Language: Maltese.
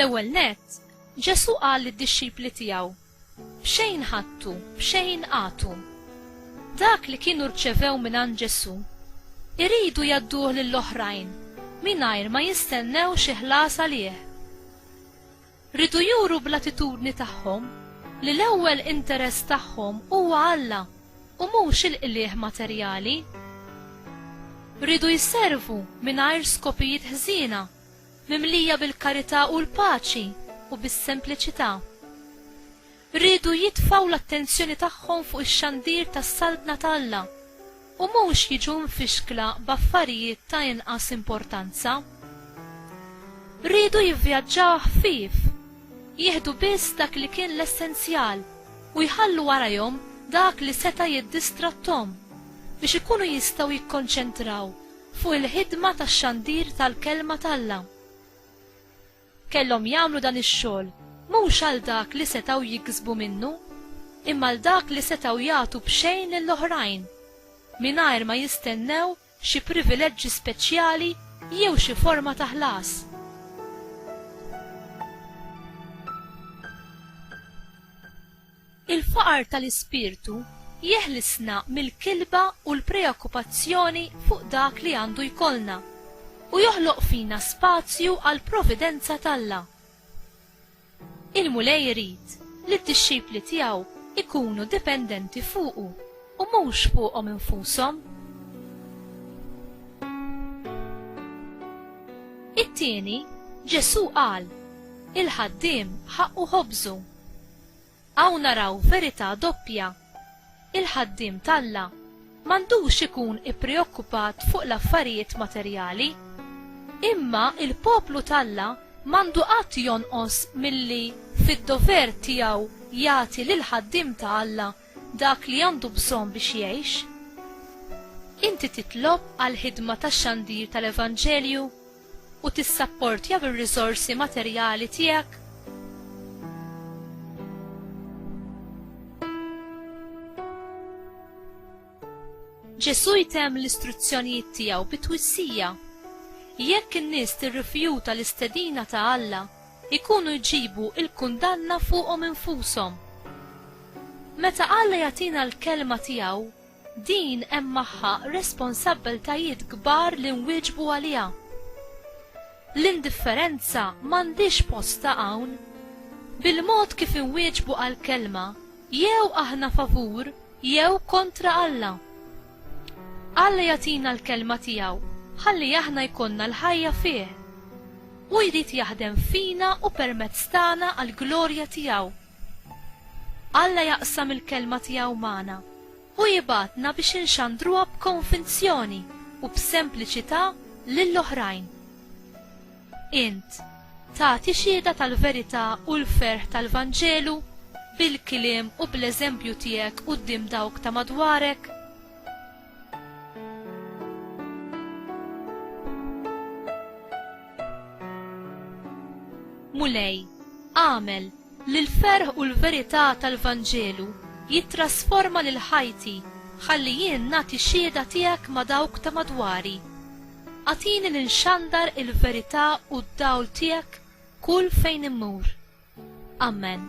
L-ewwel nett, Ġesu qal lid-dixxipli tiegħu: b'xejn ħadtu, b'xejn għatu. Dak li kienu rċevew minn Ġesu iridu jadduh lill-oħrajn mingħajr ma jistennew xi ħlas għalih. Ridu juru bl-attitudni tagħhom li l-ewwel interess tagħhom huwa Alla u mhux il-qlieħ materjali. Ridu jisservu mingħajr skopijiet ħżiena, mimlija bil-karità u l-paċi u bis-sempliċità. Ridu jitfgħu l-attenzjoni tagħhom fuq ix-xandir tas-saltna tal-Alla u mhux jiġu mfixkla b'affarijiet ta' inqas importanza. Ridu jivvjaġġaw ħfief, jieħdu biss dak li kien l-essenzjal u jħallu warahom dak li seta' jiddistrattom biex ikunu jistgħu jikkonċentraw fuq il-ħidma tax-xandir tal-kelma tal-Alla. Kellhom jagħmlu dan ix-xogħol mhux għal dak li setgħu jiksbu minnu, imma għal dak li setgħu jagħtu b'xejn lill-oħrajn, mingħajr ma jistennew xi privileġġi speċjali jew xi forma ta' ħlas. Il-faqar tal-ispirtu jeħlisna mill-kilba u l-preokkupazzjoni fuq dak li għandu jkollna u joħloq fina spazju għal providenza tal-Alla. Il-mulej jrid li d-dixxipli tiegħu ikunu dipendenti fuqu u mhux fuqhom infushom. It-tieni, Ġesu qal: il-ħaddiem ħaqqu ħobżu. Hawn naraw verità doppja. Il-ħaddiem tal-Alla m'għandux ikun ippreokkupat fuq l-affarijiet materjali, imma il-poplu tal-Alla m'għandu qatt jonqos milli fid-dover tiegħu jagħti lil ħaddiem ta' Alla dak li għandu bżonn biex jgħix. Inti titlob għal ħidma tax-xandir tal-Evanġelju u tissapportja bir-riżorsi materjali tiegħek. Ġesu jtemm l-istruzzjonijiet tiegħu bit-twissija: jekk in-nies tirrifjuta l-istedina ta' Alla, ikunu jġibu il-kundanna fuqhom infushom. Meta Alla jagħtina l-kelma tiegħu, din hemm magħha responsabbiltajiet kbar li nwieġbu għaliha. L-indifferenza m'għandix posta hawn. Bil-mod kif inwieġbu għall-kelma, jew aħna favur jew kontra Alla. Alla jagħtina l-kelma tiegħu ħalli aħna jkollna l-ħajja fih u jrid jaħdem fina u permezz tagħna għall-glorja tiegħu. Alla jaqsam il-kelma tiegħu magħna u jibgħatna biex inxandruha b'konvinzjoni u b'sempliċità lill-oħrajn. Int tagħti xhieda tal-verità u l-ferħ tal-Vanġelu bil-kliem u bl-eżempju tiegħek quddiem dawk ta' madwarek. Mulej, għamel li l-ferħ u l-verità tal-Vanġelu jittrasforma lil ħajti ħalli jien nagħti xhieda tiegħek ma' dawk ta' madwari. Għatini l-inxandar il-verità u d-dawl tiegħek kull fejn immur. Amen.